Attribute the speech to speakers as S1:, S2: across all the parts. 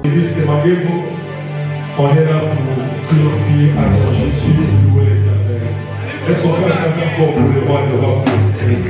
S1: L'église de Maguebo, on est là pour glorifier à Jésus, louer l'Éternel. Est-ce qu'on peut acclamer encore pour le roi de roi Christ?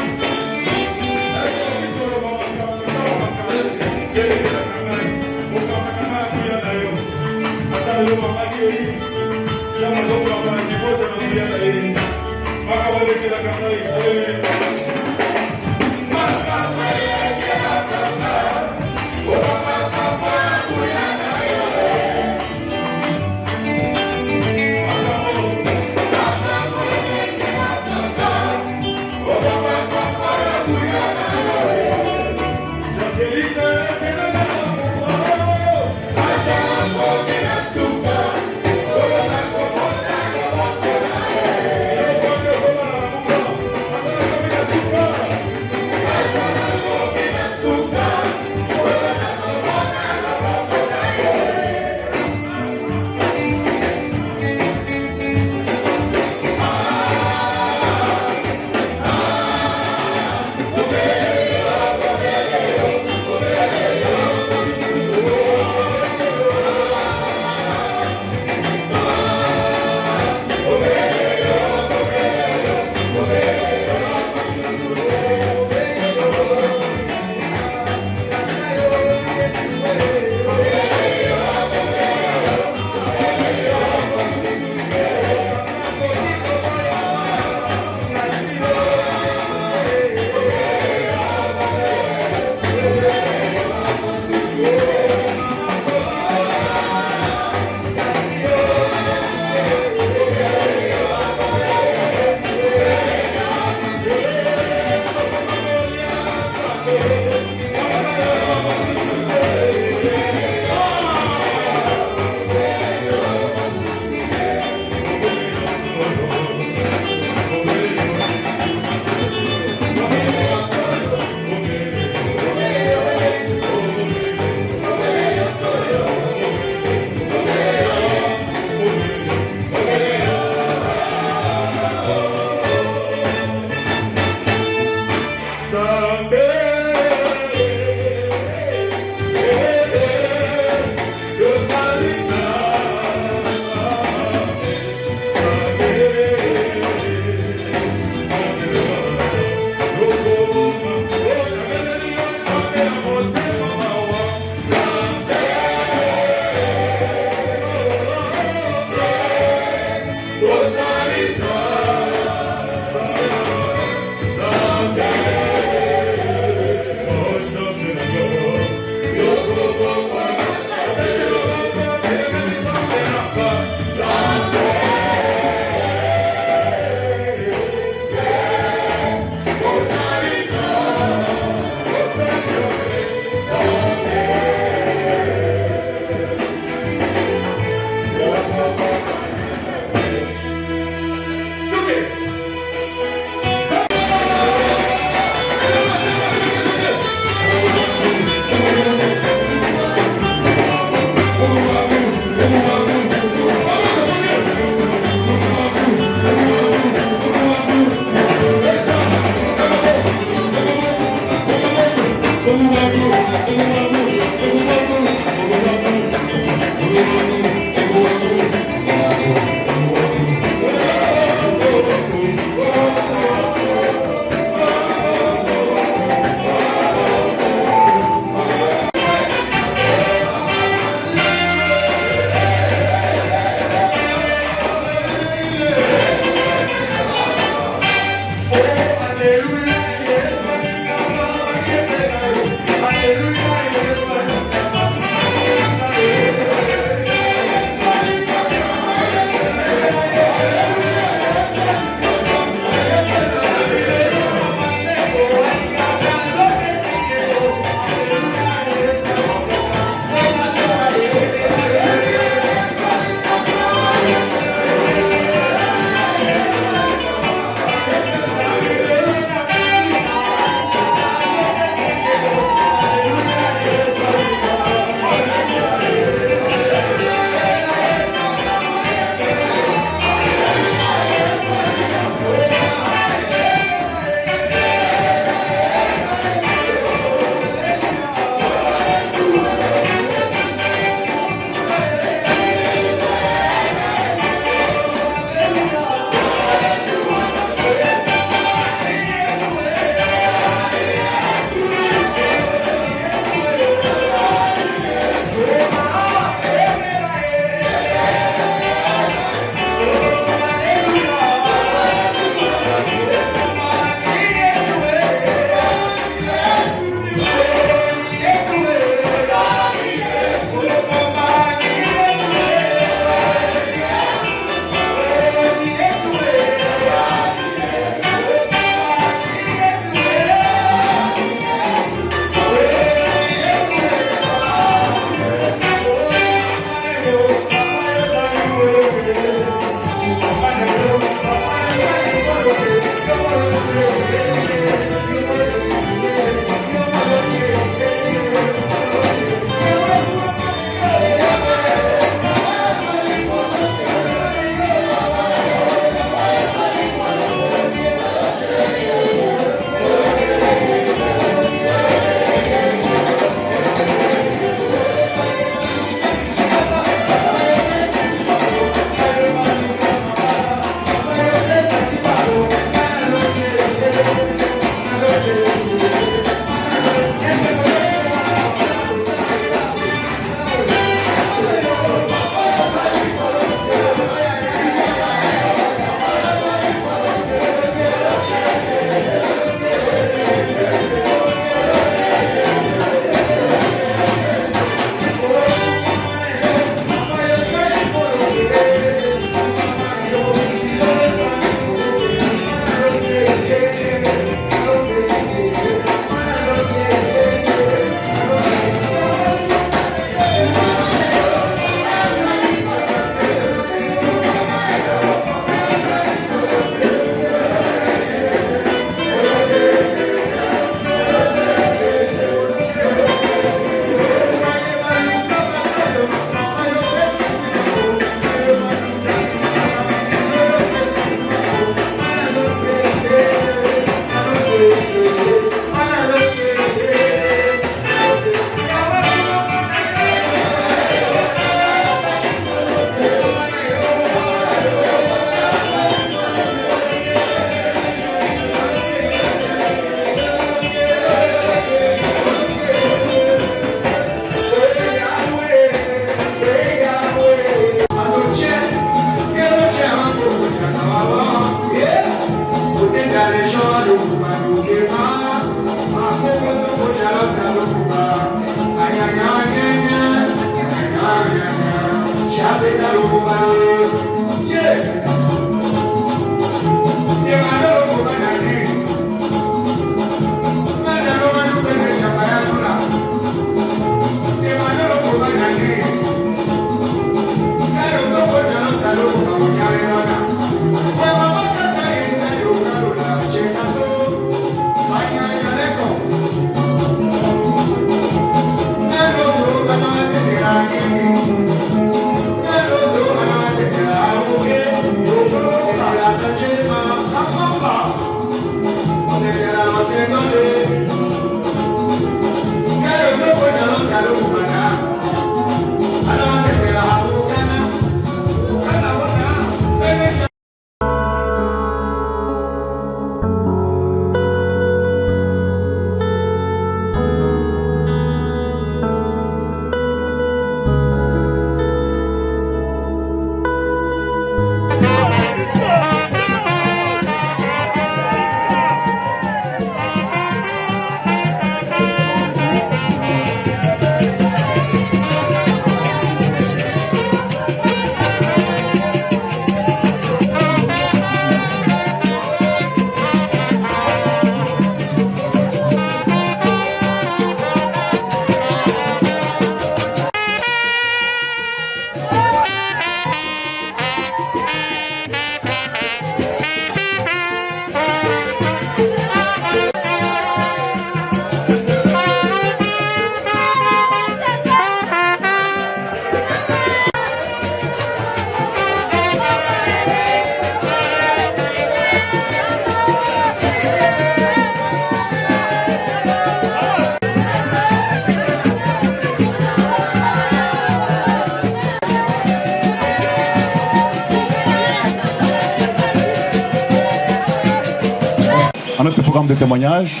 S2: À notre programme de témoignages,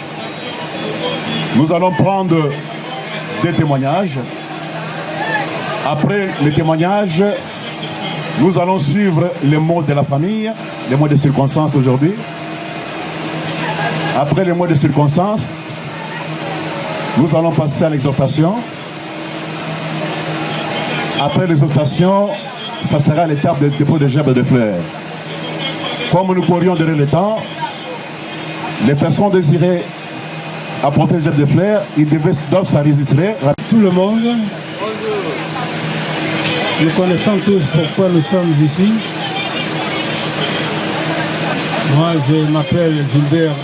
S2: nous allons prendre des témoignages. Après les témoignages, nous allons suivre les mots de la famille, les mots de circonstance aujourd'hui. Après les mots de circonstance, nous allons passer à l'exhortation. Après l'exhortation, ça sera l'étape de dépôt de gerbes de fleurs. Comme nous courions derrière le temps, les personnes désirées apporter le gerbes de fleurs, ils doivent s'enregistrer.
S3: Tout le monde, nous connaissons tous pourquoi nous sommes ici. Moi, je m'appelle Gilbert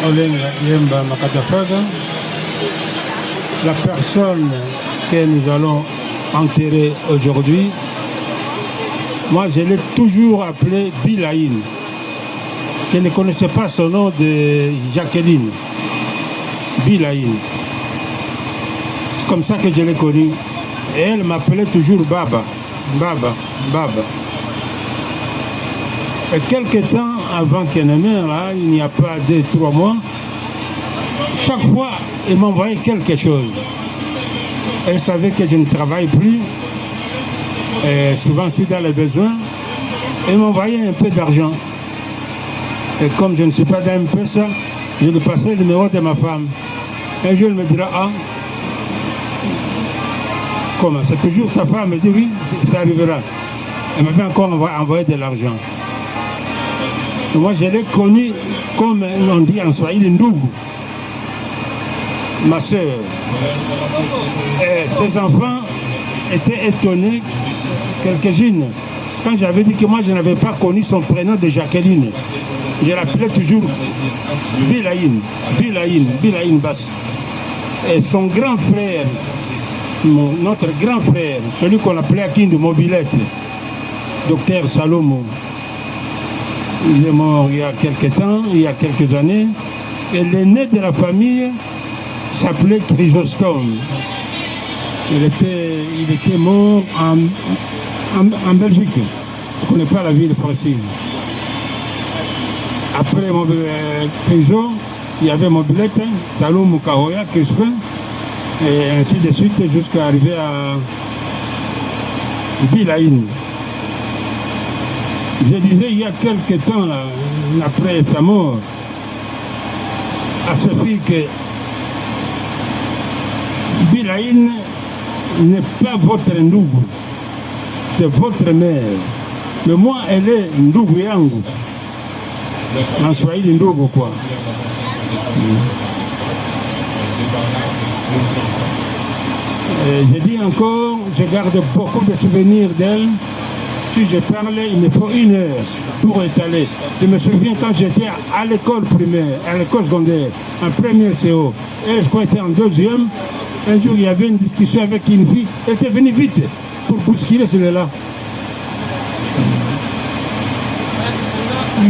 S3: Olenga Yemba Makatafaga. La personne que nous allons enterrer aujourd'hui, moi je l'ai toujours appelé Bilaïn. Je ne connaissais pas son nom de Jacqueline. Bilaïn. C'est comme ça que je l'ai connue. Et elle m'appelait toujours Baba. Baba, Baba. Et quelques temps avant qu'elle ne meure, là, il n'y a pas 2-3 mois, chaque fois, elle m'envoyait quelque chose. Elle savait que je ne travaille plus. Et souvent, je suis dans les besoins. Elle m'envoyait un peu d'argent. Et comme je ne suis pas dans un peu ça, je lui passais le numéro de ma femme. Un jour, elle me dira, ah, comment? C'est toujours ta femme? Elle dit, oui, ça arrivera. Elle m'a fait encore envoyer de l'argent. Moi, je l'ai connue, comme on dit en Swahili, Ndougou. Ma soeur. Et ses enfants étaient étonnés, quelques-unes. Quand j'avais dit que moi, je n'avais pas connu son prénom de Jacqueline, je l'appelais toujours Bilaïn, Bilaïn, Bilaïn Bass. Et son grand frère, notre grand frère, celui qu'on appelait Akindu Mobilette, docteur Salomo, il est mort il y a quelques temps, il y a quelques années. Et l'aîné de la famille s'appelait Chrysostome. Il était mort en Belgique. Je ne connais pas la ville précise. Après Chryso, il y avait Mobilette, Salomon Kahoya, Crispin, et ainsi de suite jusqu'à arriver à Bilaïn. Je disais il y a quelques temps, là, après sa mort, à sa fille que Bilaïn n'est pas votre Ndougou. c'est votre mère. Mais moi, elle est Ndugu yangu. En Swahili Ndugu quoi. Je dis encore, je garde beaucoup de souvenirs d'elle. Si je parlais, il me faut 1 heure pour étaler. Je me souviens quand j'étais à l'école primaire, à l'école secondaire, en première CO. Elle, je crois, était en 2e. Un jour, il y avait une discussion avec une fille. Elle était venue vite pour bousculer celui-là.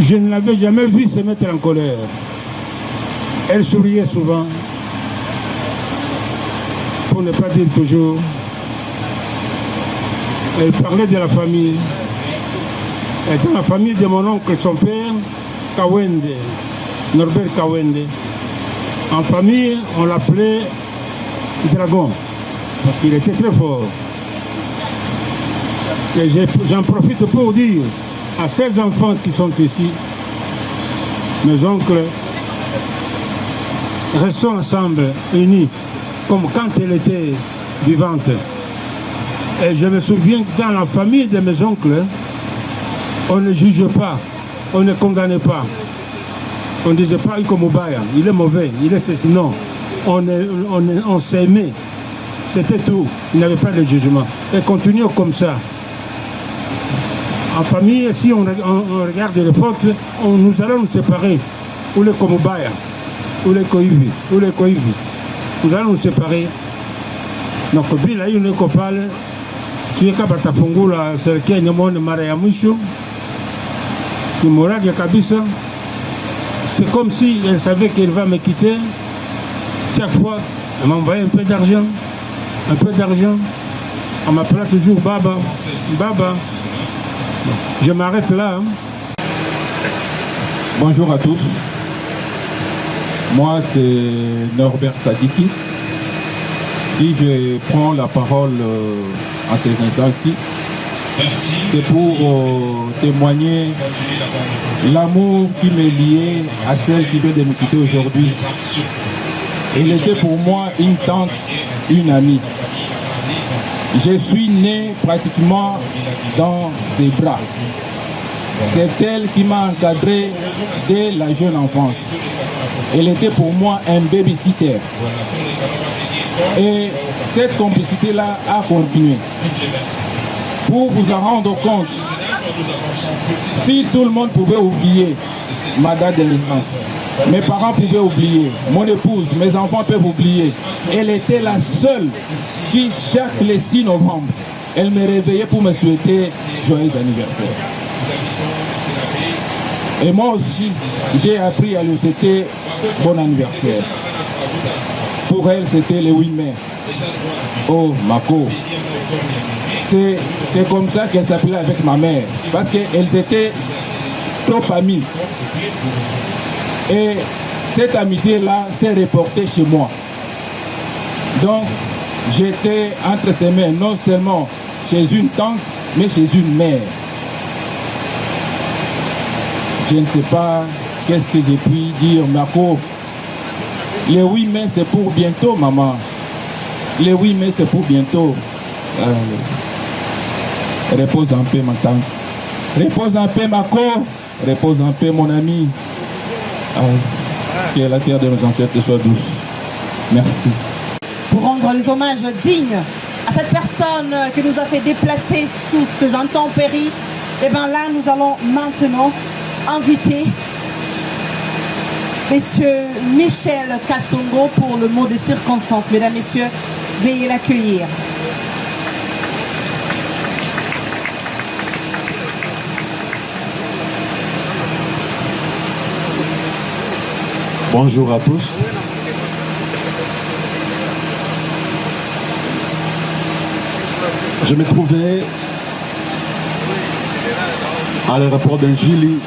S3: Je ne l'avais jamais vue se mettre en colère. Elle souriait souvent. Pour ne pas dire toujours. Elle parlait de la famille. Elle était la famille de mon oncle, son père, Kawende, Norbert Kawende. En famille, on l'appelait Dragon, parce qu'il était très fort. Et j'en profite pour dire à ces enfants qui sont ici, mes oncles, restons ensemble, unis, comme quand elle était vivante. Et je me souviens que dans la famille de mes oncles, on ne juge pas, on ne condamne pas. On ne disait pas Ikomubaya, il est mauvais, il est ceci, non. On s'aimait, c'était tout, il n'y avait pas de jugement. Et continuons comme ça. En famille, si on regarde les fautes, nous allons nous séparer. Ou les Komubaya, ou les Koivi, ou les Koivi. Nous allons nous séparer. Donc, bila hiyo niko pale, siweka batafungula serikali nyamone mara ya mwisho. Ni morage kabisa. C'est comme si elle savait qu'elle va me quitter. Chaque fois, elle m'envoyait un peu d'argent. Un peu d'argent. On m'appelait toujours Baba. Baba. Je m'arrête là. Hein.
S4: Bonjour à tous. Moi, c'est Norbert Sadiki. Si je prends la parole en ces instants-ci, c'est pour témoigner l'amour qui me liait à celle qui vient de nous quitter aujourd'hui. Elle était pour moi une tante, une amie. Je suis né pratiquement dans ses bras. C'est elle qui m'a encadré dès la jeune enfance. Elle était pour moi un babysitter. Et cette complicité-là a continué. Pour vous en rendre compte, si tout le monde pouvait oublier ma date de naissance, mes parents pouvaient oublier, mon épouse, mes enfants peuvent oublier, elle était la seule qui, chaque le 6 novembre, elle me réveillait pour me souhaiter joyeux anniversaire. Et moi aussi, j'ai appris à lui souhaiter bon anniversaire. Pour elle, c'était le 8 mai. Oh, Mako. C'est comme ça qu'elle s'appelait avec ma mère. Parce qu'elles étaient trop amies. Et cette amitié-là s'est reportée chez moi. Donc, j'étais entre ses mains, non seulement chez une tante, mais chez une mère. Je ne sais pas qu'est-ce que j'ai pu dire, Mako. Le 8 mai, c'est pour bientôt, maman. Le 8 mai, c'est pour bientôt. Repose en paix, ma tante. Repose en paix, Mako. Repose en paix, mon ami. Que la terre de nos ancêtres soit douce. Merci.
S5: Pour rendre les hommages dignes à cette personne qui nous a fait déplacer sous ces intempéries, et bien là, nous allons maintenant inviter Monsieur Michel Kassongo pour le mot de circonstance. Mesdames, Messieurs, veuillez l'accueillir.
S2: Bonjour à tous. Je me trouvais à l'aéroport d'Angili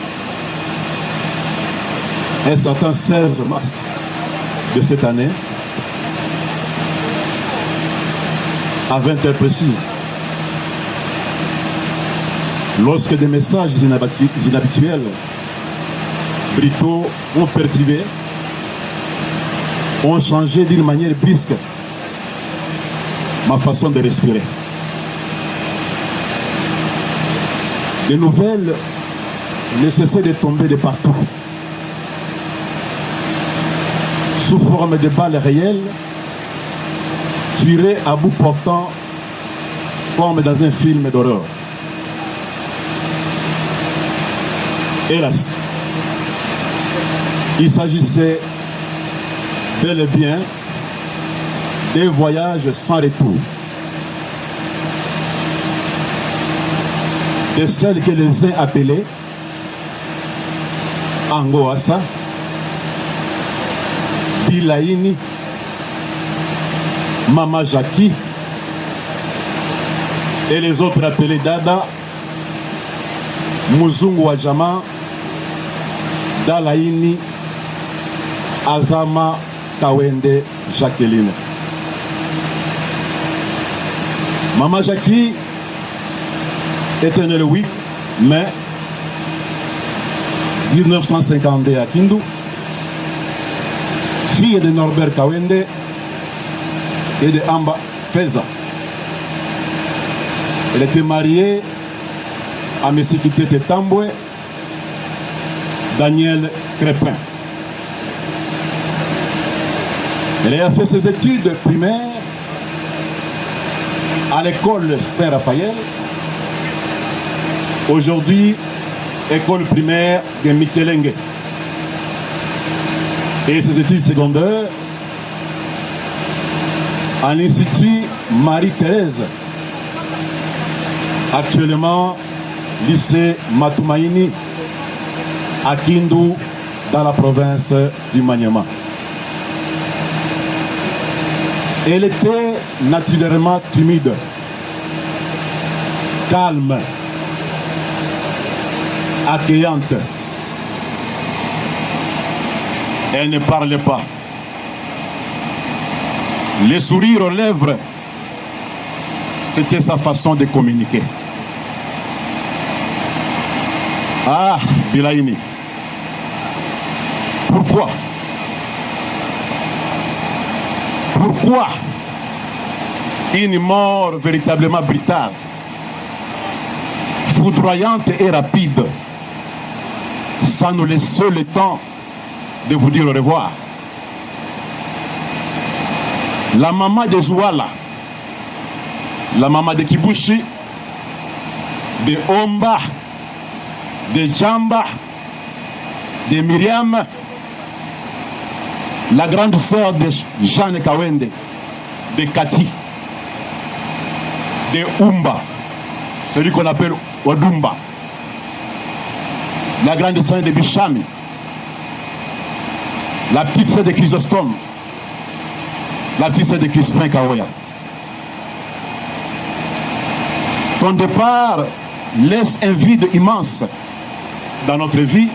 S2: un certain 16 mars de cette année à 20h précises. Lorsque des messages inhabituels brutaux ont perturbé, ont changé d'une manière brusque ma façon de respirer. Des nouvelles ne cessaient de tomber de partout. Sous forme de balles réelles, tirées à bout portant comme dans un film d'horreur. Hélas, il s'agissait bel et bien des voyages sans retour. De celles que les uns appelaient Angoassa, Bilaini, Mama Jackie, et les autres appelés Dada, Muzungu Wajama, Dalaini, Azama, Kawende, Jacqueline. Mama Jackie était née le 8 mai 1952 à Kindu, fille de Norbert Kawende et de Amba Feza. Elle était mariée à M. Kitete Tambwe, Daniel Crépin. Elle a fait ses études primaires à l'école Saint-Raphaël, aujourd'hui école primaire de Mikelenge. Et ses études secondaires à l'Institut Marie-Thérèse, actuellement lycée Matumaini à Kindu, dans la province du Maniema. Elle était naturellement timide, calme, accueillante. Elle ne parlait pas. Les sourires aux lèvres, c'était sa façon de communiquer. Ah, Bilaini. Pourquoi? Pourquoi une mort véritablement brutale, foudroyante et rapide, sans nous laisser le temps de vous dire au revoir? La maman de Zouala, la maman de Kibushi, de Omba, de Djamba, de Myriam, la grande sœur de Jeanne Kawende, de Kati, de Umba, celui qu'on appelle Odumba, la grande sœur de Bichami, la petite sœur de Chrysostome, la petite sœur de Crispin Kawoya. Ton départ laisse un vide immense dans notre vie,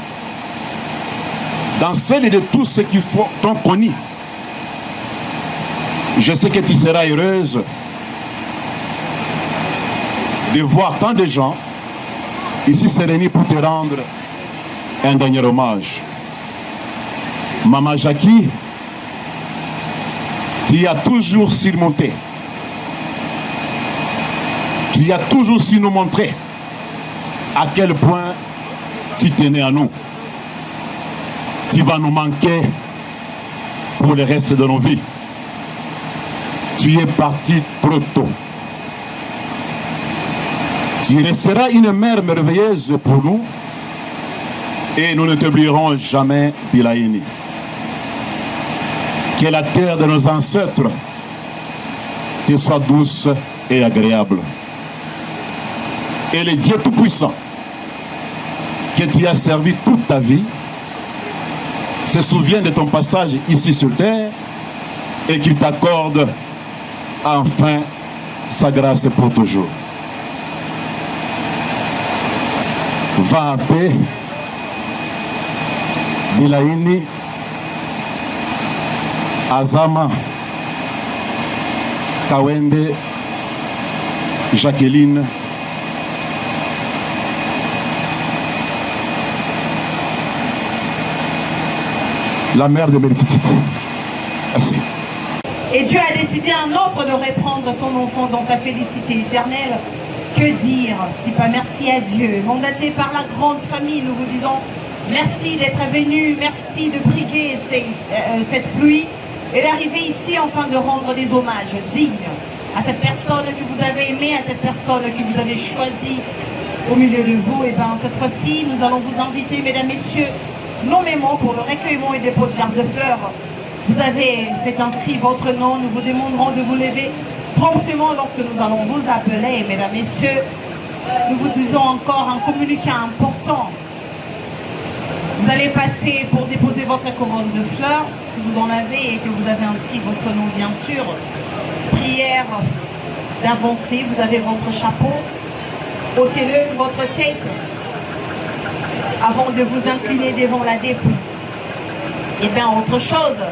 S2: dans celle de tous ceux qui t'ont connu. Je sais que tu seras heureuse de voir tant de gens ici se réunir pour te rendre un dernier hommage. Maman Jackie, tu as toujours surmonté. Tu as toujours su nous montrer à quel point tu tenais à nous. Tu vas nous manquer pour le reste de nos vies. Tu es parti trop tôt. Tu resteras une mère merveilleuse pour nous et nous ne t'oublierons jamais, Bilaini. Que la terre de nos ancêtres te soit douce et agréable. Et le Dieu Tout-Puissant que tu as servi toute ta vie se souvient de ton passage ici sur terre et qu'il t'accorde enfin sa grâce pour toujours. Va en paix, Bilaini, Azama, Kawende, Jacqueline, la mère de Mérititite. Assez.
S5: Et Dieu a décidé un autre de reprendre son enfant dans sa félicité éternelle. Que dire si pas merci à Dieu? Mandaté par la grande famille, nous vous disons merci d'être venu, merci de briguer cette pluie et d'arriver ici afin de rendre des hommages dignes à cette personne que vous avez aimée, à cette personne que vous avez choisie au milieu de vous. Et bien cette fois-ci, nous allons vous inviter, mesdames, messieurs, nommément pour le recueillement et dépôt de gerbes de fleurs. Vous avez fait inscrire votre nom, nous vous demanderons de vous lever promptement lorsque nous allons vous appeler, mesdames, messieurs. Nous vous disons encore un communiqué important. Vous allez passer pour déposer votre couronne de fleurs, si vous en avez et que vous avez inscrit votre nom, bien sûr. Prière d'avancer, vous avez votre chapeau, ôtez-le de votre tête avant de vous incliner devant la dépouille. Et bien, autre chose,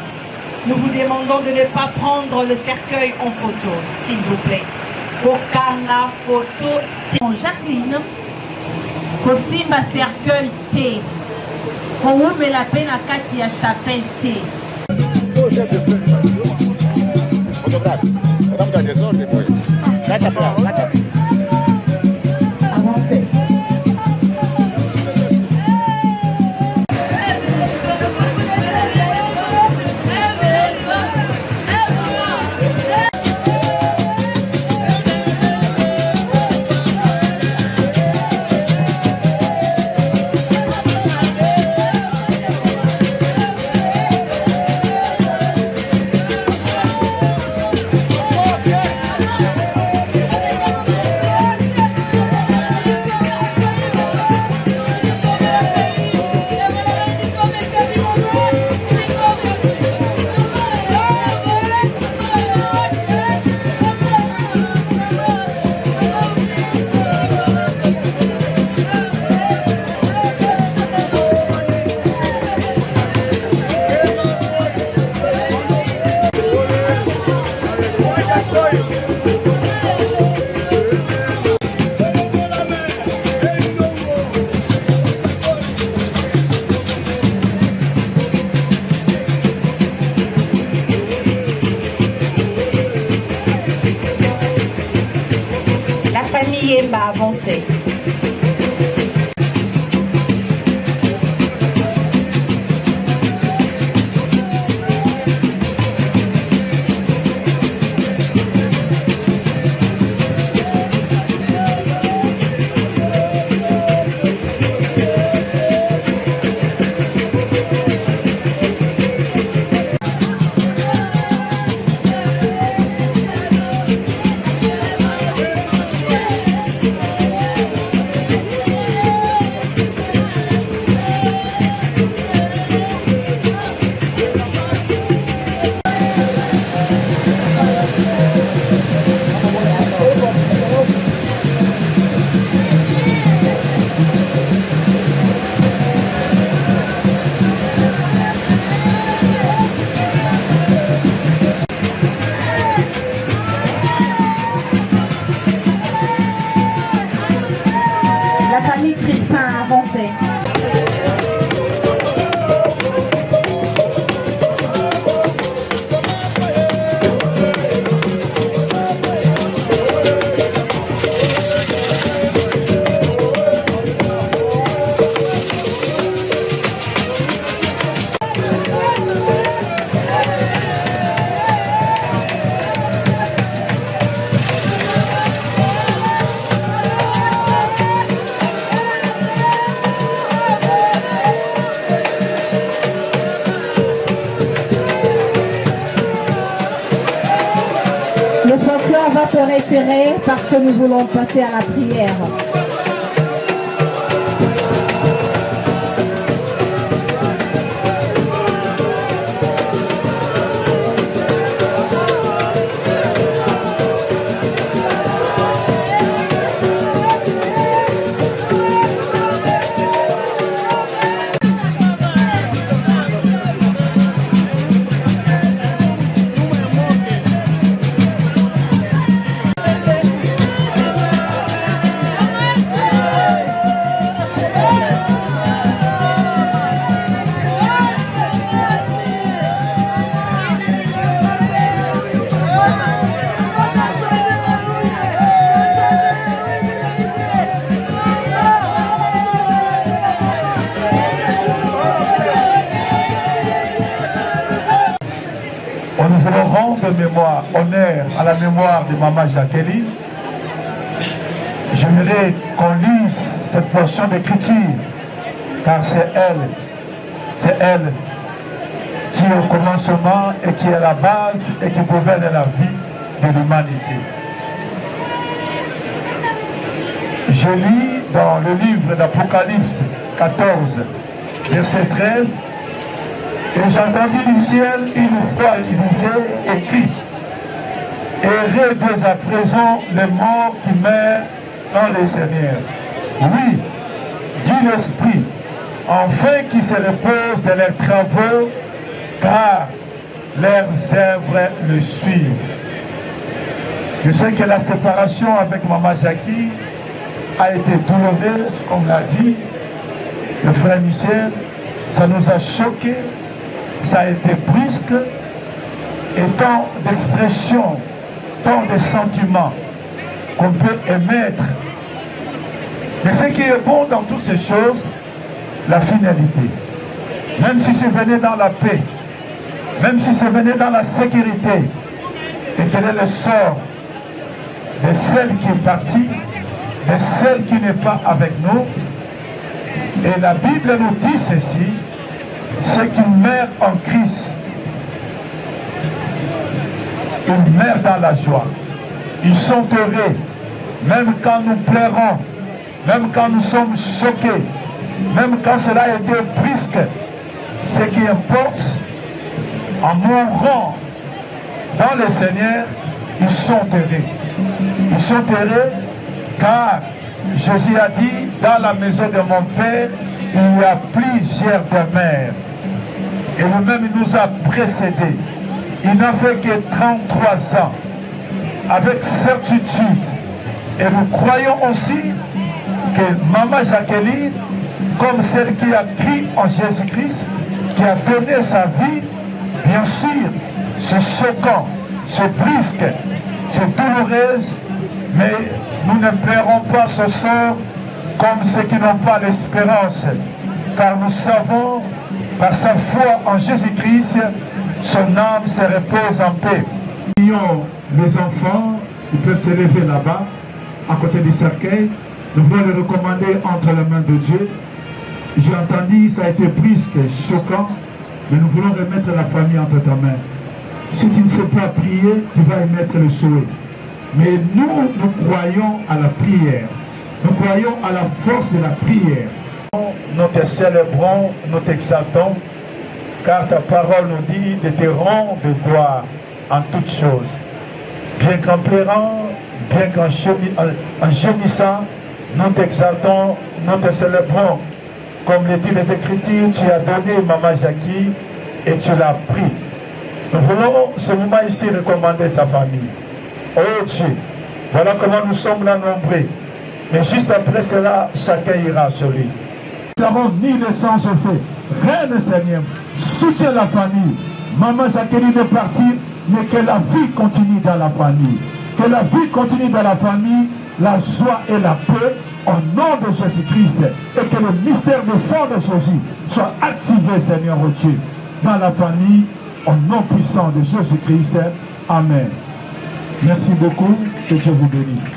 S5: nous vous demandons de ne pas prendre le cercueil en photo, s'il vous plaît. Aucun photo. Jacqueline, Kosimba cercueil T. Koume la peine à Katia chapelle T. Avancez. Va avancer. Le folklore va se retirer parce que nous voulons passer à la prière.
S6: de mémoire, honneur à la mémoire de Maman Jacqueline, j'aimerais qu'on lise cette portion d'écriture, car c'est elle qui est au commencement et qui est la base et qui gouverne la vie de l'humanité. Je lis dans le livre d'Apocalypse 14, verset 13, et j'entendis du ciel une voix qui disait, écrit, errez dès à présent les morts qui meurent dans les Seigneurs. Oui, dit l'Esprit, enfin qui se reposent de leurs travaux, car leurs œuvres le suivent. Je sais que la séparation avec Maman Jackie a été douloureuse, comme l'a dit le frère Michel. Ça nous a choqués, ça a été brusque, et tant d'expressions, tant de sentiments qu'on peut émettre. Mais ce qui est bon dans toutes ces choses, la finalité. Même si c'est venu dans la paix, même si c'est venu dans la sécurité, et quel est le sort de celle qui est partie, de celle qui n'est pas avec nous. Et la Bible nous dit ceci, ceux qui meurent en Christ, ils meurent dans la joie. Ils sont heureux, même quand nous pleurons, même quand nous sommes choqués, même quand cela a été brusque. Ce qui importe, en mourant dans le Seigneur, ils sont heureux. Ils sont heureux car Jésus a dit, dans la maison de mon Père, il y a plusieurs demeures. Et lui-même nous a précédés. Il n'a fait que 33 ans, avec certitude. Et nous croyons aussi que Maman Jacqueline, comme celle qui a cru en Jésus-Christ, qui a donné sa vie, bien sûr, c'est choquant, c'est brusque, c'est douloureux, mais nous ne pleurons pas ce sort comme ceux qui n'ont pas l'espérance, car nous savons, par sa foi en Jésus-Christ, son âme se repose en paix. Les enfants, ils peuvent se lever là-bas, à côté du cercueil. Nous voulons les recommander entre les mains de Dieu. J'ai entendu, ça a été brusque, choquant, mais nous voulons remettre la famille entre ta main. Si tu ne sais pas prier, tu vas émettre le souhait. Mais nous croyons à la prière. Nous croyons à la force de la prière. Nous te célébrons, nous t'exaltons, car ta parole nous dit de te rendre gloire en toutes choses. Bien qu'en pleurant, bien qu'en gémissant, nous t'exaltons, nous te célébrons. Comme le dit les Écritures, tu as donné Maman Jackie et tu l'as pris. Nous voulons ce moment ici recommander sa famille. Oh Dieu, voilà comment nous sommes là nombreux. Mais juste après cela, chacun ira sur lui. Nous n'avons ni le sang je fais. Reine Seigneur, soutiens la famille. Maman Jacqueline est partie, mais que la vie continue dans la famille. Que la vie continue dans la famille, la joie et la paix, au nom de Jésus-Christ. Et que le mystère du sang de Jésus soit activé, Seigneur Dieu, dans la famille, au nom puissant de Jésus-Christ. Amen. Merci beaucoup, que Dieu vous bénisse.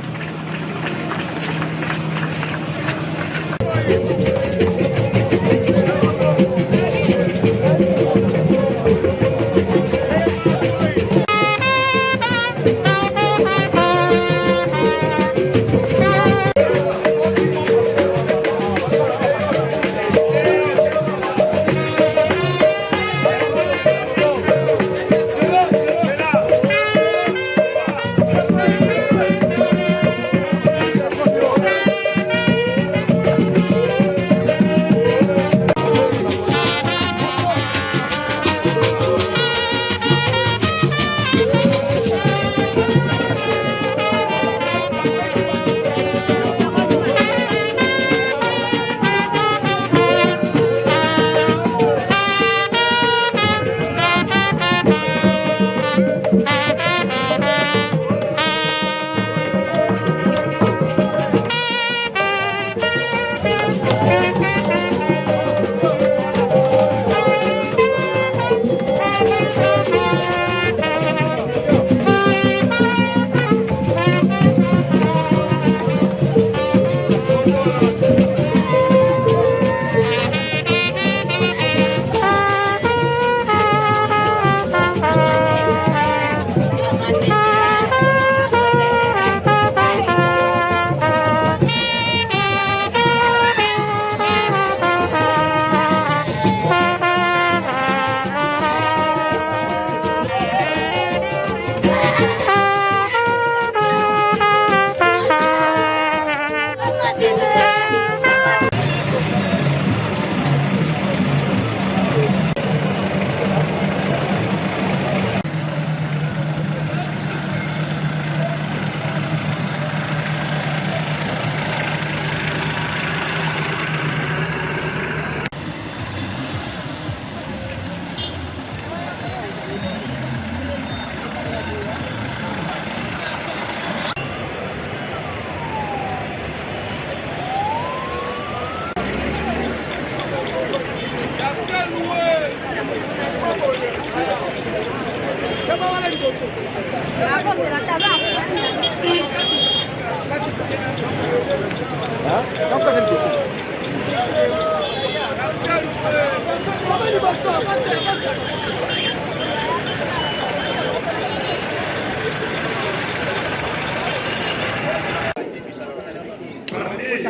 S7: De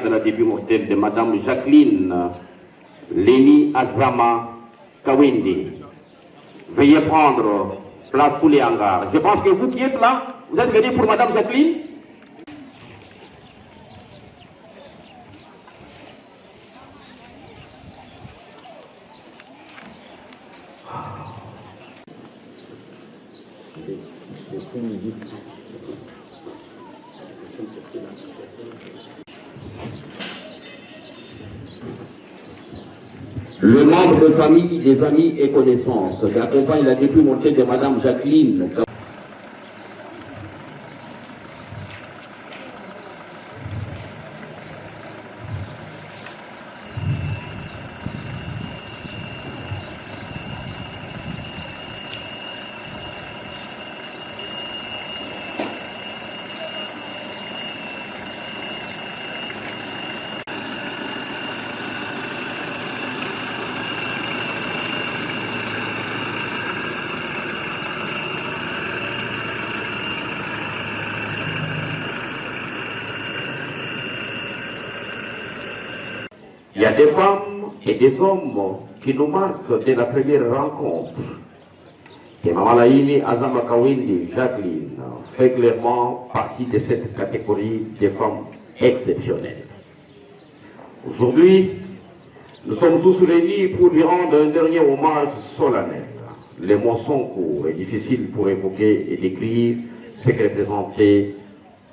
S7: la début mortel de Madame Jacqueline Léni Azama Kawindi. Veuillez prendre place sous les hangars. Je pense que vous qui êtes là, vous êtes venus pour Madame Jacqueline. Le membre de famille, des amis et connaissances qui accompagnent la début montée de Madame Jacqueline. Il y a des femmes et des hommes qui nous marquent dès la première rencontre. Et Maman Laini Azama Kawindi Jacqueline fait clairement partie de cette catégorie des femmes exceptionnelles. Aujourd'hui, nous sommes tous réunis pour lui rendre un dernier hommage solennel. Les mots sont courts et difficiles pour évoquer et décrire ce que représentait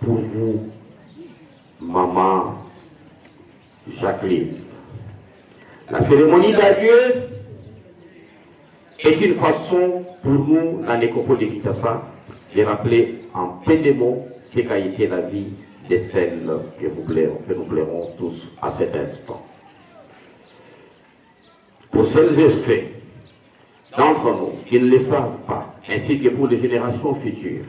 S7: pour vous, Maman Jacqueline. La cérémonie d'adieu est une façon pour nous, la nécropole de Kinshasa, de rappeler en peu de mots ce qu'a été la vie de celles que nous plairons tous à cet instant. Pour celles et ceux d'entre nous qui ne le savent pas, ainsi que pour les générations futures,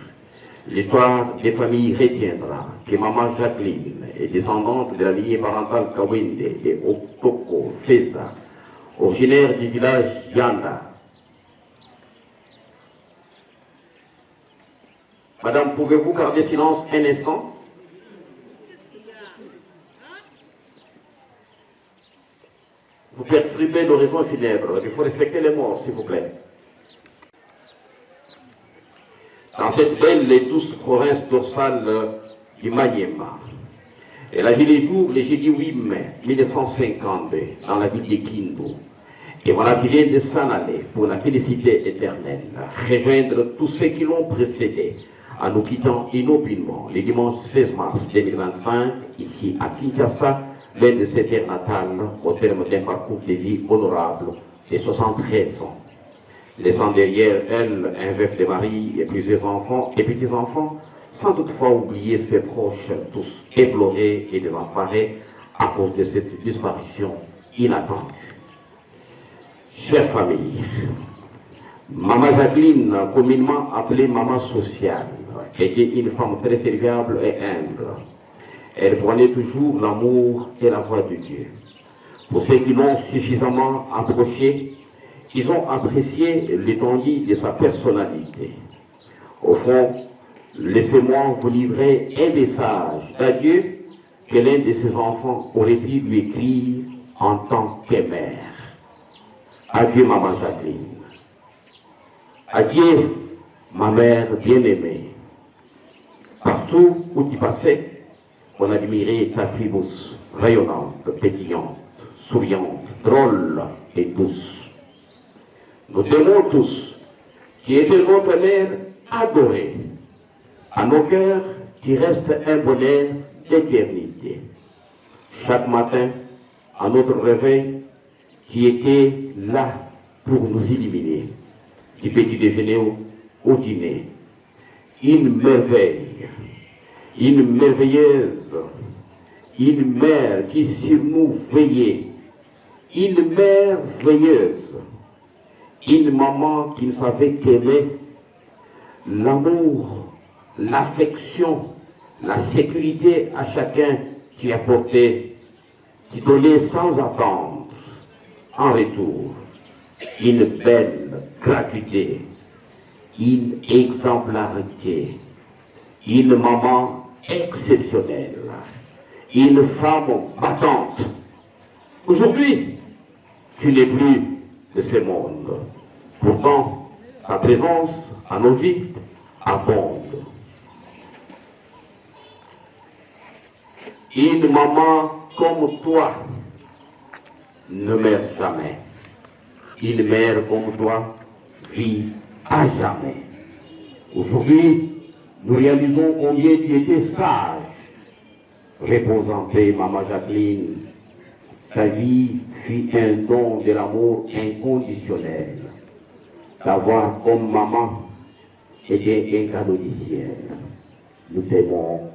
S7: l'histoire des familles retiendra que Maman Jacqueline est descendante de la lignée parentale Kawinde et Otoko Feza, originaire du village Yanda. Madame, pouvez-vous garder silence un instant? Vous perturbez l'horizon funèbre. Il faut respecter les morts, s'il vous plaît. Dans cette belle et douce province dorsale du Maniema, elle a vu les jours le jeudi 8 mai 1952 dans la ville de Kindu. Et voilà qu'il vient de s'en aller pour la félicité éternelle, rejoindre tous ceux qui l'ont précédé en nous quittant inopinément le dimanche 16 mars 2025 ici à Kinshasa, l'un de ses terres natales, au terme d'un parcours de vie honorable de 73 ans. Laissant derrière elle un veuf de mari et plusieurs enfants et petits-enfants, sans toutefois oublier ses proches tous éplorés et désemparés à cause de cette disparition inattendue. Chère famille, Maman Jacqueline, communément appelée Maman sociale, était une femme très serviable et humble. Elle prenait toujours l'amour et la voix de Dieu. Pour ceux qui l'ont suffisamment approché, ils ont apprécié l'étendue de sa personnalité. Au fond, laissez-moi vous livrer un message d'adieu que l'un de ses enfants aurait pu lui écrire en tant que mère. Adieu, Maman Jacqueline. Adieu, ma mère bien-aimée. Partout où tu passais, on admirait ta fibousse rayonnante, pétillante, souriante, drôle et douce. Nous t'aimons tous, qui étais notre mère adorée. À nos cœurs, qui reste un bonheur d'éternité. Chaque matin, à notre réveil, qui était là pour nous illuminer, du petit déjeuner au dîner. Une merveille, une merveilleuse, une mère qui sur nous veillait, une mère veilleuse, une maman qui ne savait qu'aimer, l'amour, l'affection, la sécurité à chacun qui apportait, qui donnait sans attendre, en retour, une belle gratuité, une exemplarité, une maman exceptionnelle, une femme battante. Aujourd'hui, tu n'es plus de ce monde. Pourtant, ta présence à nos vies abonde. Une maman comme toi ne meurt jamais. Une mère comme toi vit à jamais. Aujourd'hui, nous réalisons combien tu étais sage. Repose en paix, maman Jacqueline. Ta vie fut un don de l'amour inconditionnel. T'avoir comme maman était un cadeau du ciel. Nous t'aimons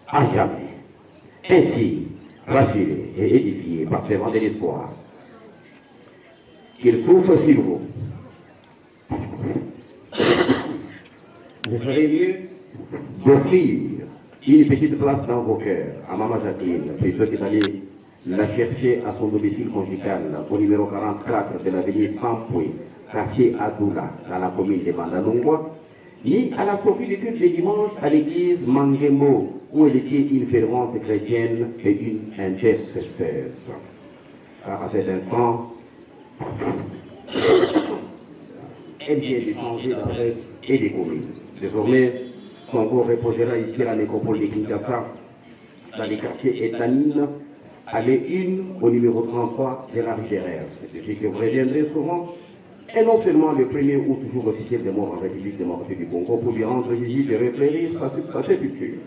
S7: à jamais. Ainsi, rassurés et édifiés par ce vent de l'espoir, qu'il souffre sur vous. Vous ferez mieux d'offrir une petite place dans vos cœurs à Maman Jacqueline, plutôt que d'aller la chercher à son domicile conjugal au numéro 44 de l'avenue Sampoué, quartier Adoula, dans la commune de Bandalungwa, ni à la sortie du culte de dimanche à l'église Mangembo, où elle était une fervente chrétienne et une intercesseuse. Car à cet instant, elle vient de changer d'adresse et de commune. Désormais, son corps reposera ici à la nécropole de Kinshasa, dans les quartiers Étanine, à l'E1 au numéro 33 de la rue Derrière. C'est ce que vous reviendrez souvent. Et non seulement le 1er août, toujours officiel de mort en République démocratique du Congo, pour lui rendre visite et reflérir sa sépulture.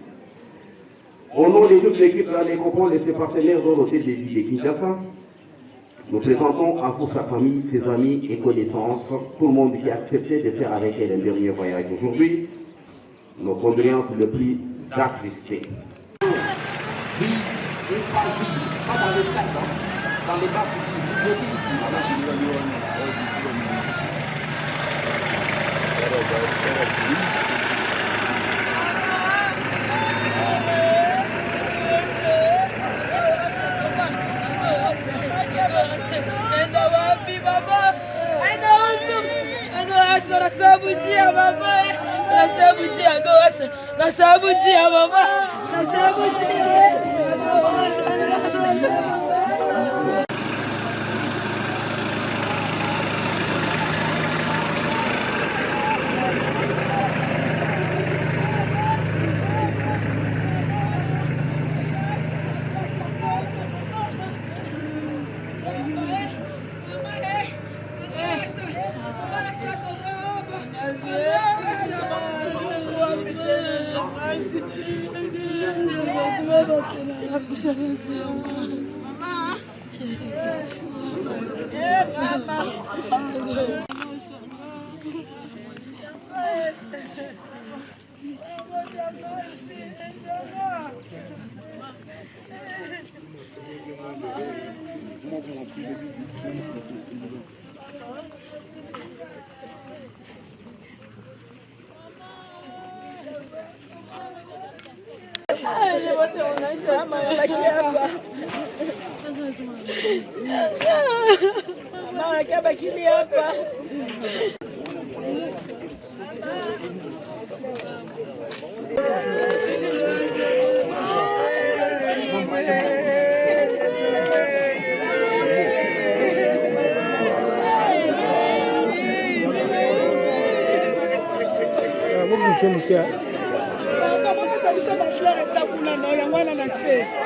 S7: Au nom de toute l'équipe de la nécropole et ses partenaires dans l'hôtel de ville de Kinshasa, nous présentons à vous sa famille, ses amis et connaissances, tout le monde qui a accepté de faire avec elle un dernier voyage aujourd'hui, nos condoléances le plus attristées.
S8: Comment ça, ça va fleur et ça pour la noix,